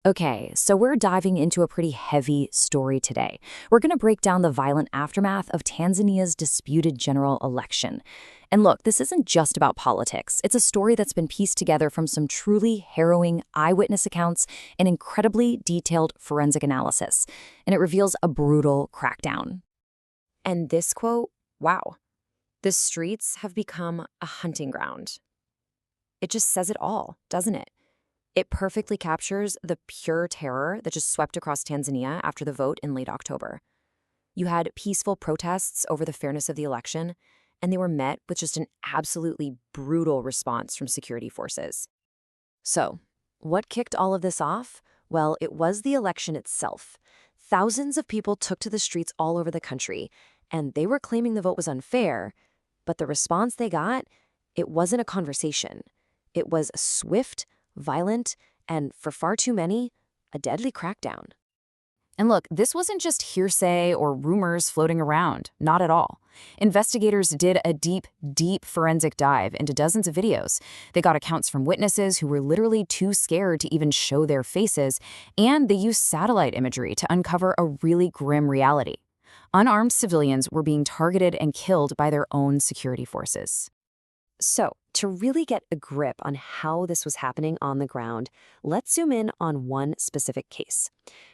Okay, so we're diving into a pretty heavy story today. We're going to break down the violent aftermath of Tanzania's disputed general election. And look, this isn't just about politics. It's a story that's been pieced together from some truly harrowing eyewitness accounts and incredibly detailed forensic analysis. And it reveals a brutal crackdown. And this quote, wow, the streets have become a hunting ground. It just says it all, doesn't it? It perfectly captures the pure terror that just swept across Tanzania after the vote in late October. You had peaceful protests over the fairness of the election, and they were met with just an absolutely brutal response from security forces. So, what kicked all of this off? Well, it was the election itself. Thousands of people took to the streets all over the country, and they were claiming the vote was unfair, but the response they got, it wasn't a conversation. It was a swift, violent, and for far too many, a deadly crackdown. And look, this wasn't just hearsay or rumors floating around, not at all. Investigators did a deep forensic dive into dozens of videos. They got accounts from witnesses who were literally too scared to even show their faces, and they used satellite imagery to uncover a really grim reality. Unarmed civilians were being targeted and killed by their own security forces. So, to really get a grip on how this was happening on the ground, let's zoom in on one specific case.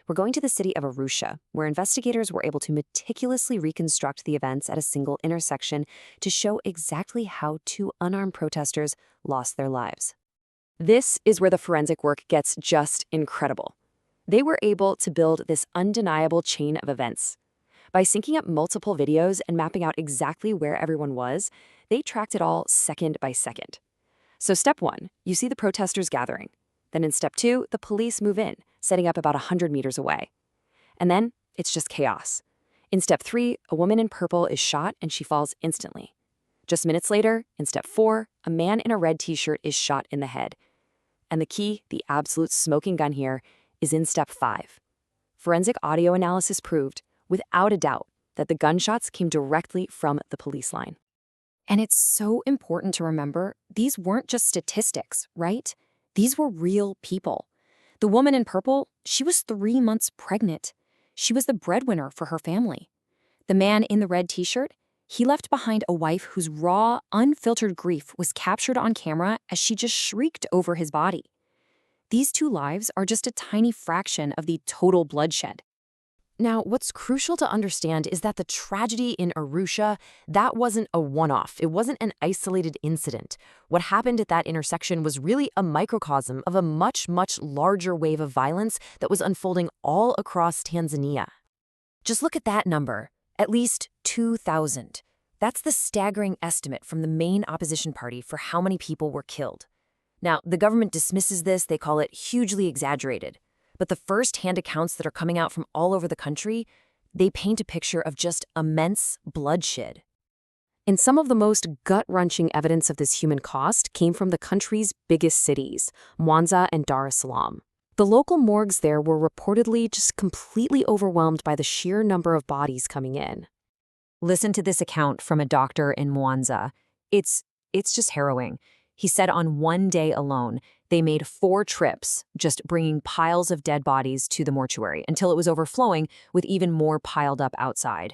We're going to the city of Arusha, where investigators were able to meticulously reconstruct the events at a single intersection to show exactly how two unarmed protesters lost their lives. This is where the forensic work gets just incredible. They were able to build this undeniable chain of events. By syncing up multiple videos and mapping out exactly where everyone was, they tracked it all second by second. So step 1, you see the protesters gathering. Then in step 2, the police move in, setting up about 100 meters away. And then it's just chaos. In step 3, a woman in purple is shot and she falls instantly. Just minutes later, in step 4, a man in a red t-shirt is shot in the head. And the key, the absolute smoking gun here, is in step 5. Forensic audio analysis proved, without a doubt, that the gunshots came directly from the police line. And it's so important to remember, these weren't just statistics, right? These were real people. The woman in purple, she was 3 months pregnant. She was the breadwinner for her family. The man in the red t-shirt, he left behind a wife whose raw, unfiltered grief was captured on camera as she just shrieked over his body. These two lives are just a tiny fraction of the total bloodshed. Now, what's crucial to understand is that the tragedy in Arusha, that wasn't a one-off. It wasn't an isolated incident. What happened at that intersection was really a microcosm of a much larger wave of violence that was unfolding all across Tanzania. Just look at that number, at least 2,000. That's the staggering estimate from the main opposition party for how many people were killed. Now, the government dismisses this, they call it hugely exaggerated. But the first-hand accounts that are coming out from all over the country, they paint a picture of just immense bloodshed. And some of the most gut-wrenching evidence of this human cost came from the country's biggest cities, Mwanza and Dar es Salaam. The local morgues there were reportedly just completely overwhelmed by the sheer number of bodies coming in. Listen to this account from a doctor in Mwanza. It's just harrowing. He said on one day alone, they made 4 trips, just bringing piles of dead bodies to the mortuary until it was overflowing with even more piled up outside.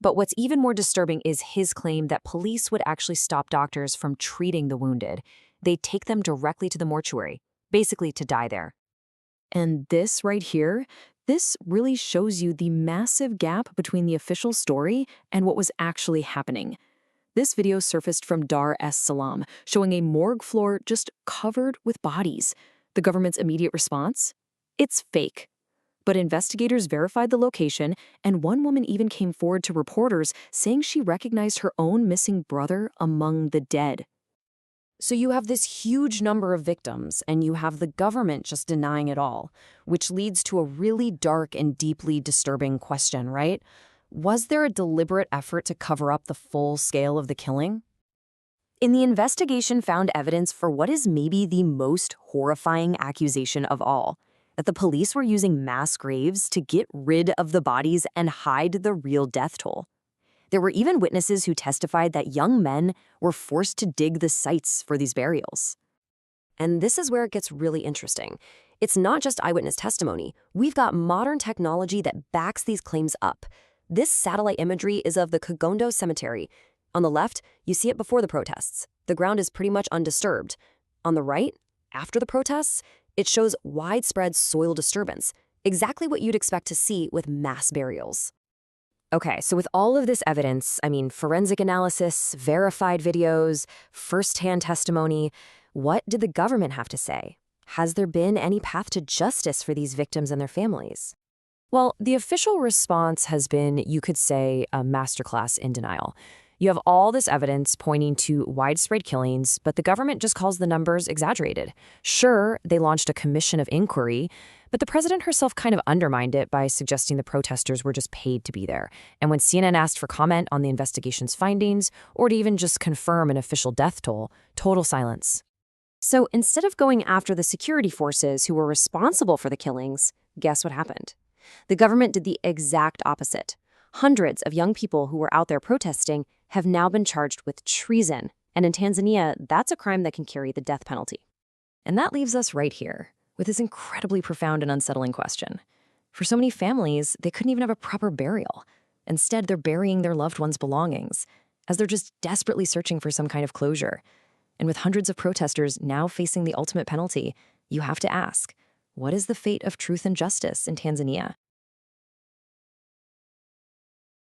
But what's even more disturbing is his claim that police would actually stop doctors from treating the wounded. They'd take them directly to the mortuary, basically to die there. And this right here, this really shows you the massive gap between the official story and what was actually happening. This video surfaced from Dar es Salaam, showing a morgue floor just covered with bodies. The government's immediate response? It's fake. But investigators verified the location, and one woman even came forward to reporters saying she recognized her own missing brother among the dead. So you have this huge number of victims, and you have the government just denying it all, which leads to a really dark and deeply disturbing question, right? Was there a deliberate effort to cover up the full scale of the killing? And the investigation found evidence for what is maybe the most horrifying accusation of all, that the police were using mass graves to get rid of the bodies and hide the real death toll. There were even witnesses who testified that young men were forced to dig the sites for these burials. And this is where it gets really interesting. It's not just eyewitness testimony. We've got modern technology that backs these claims up. This satellite imagery is of the Kagondo Cemetery. On the left, you see it before the protests. The ground is pretty much undisturbed. On the right, after the protests, it shows widespread soil disturbance, exactly what you'd expect to see with mass burials. Okay, so with all of this evidence, forensic analysis, verified videos, first-hand testimony, what did the government have to say? Has there been any path to justice for these victims and their families? Well, the official response has been, you could say, a masterclass in denial. You have all this evidence pointing to widespread killings, but the government just calls the numbers exaggerated. Sure, they launched a commission of inquiry, but the president herself kind of undermined it by suggesting the protesters were just paid to be there. And when CNN asked for comment on the investigation's findings, or to even just confirm an official death toll, total silence. So instead of going after the security forces who were responsible for the killings, guess what happened? The government did the exact opposite. Hundreds of young people who were out there protesting have now been charged with treason. And in Tanzania, that's a crime that can carry the death penalty. And that leaves us right here with this incredibly profound and unsettling question. For so many families, they couldn't even have a proper burial. Instead, they're burying their loved ones' belongings, as they're just desperately searching for some kind of closure. And with hundreds of protesters now facing the ultimate penalty, you have to ask, what is the fate of truth and justice in Tanzania?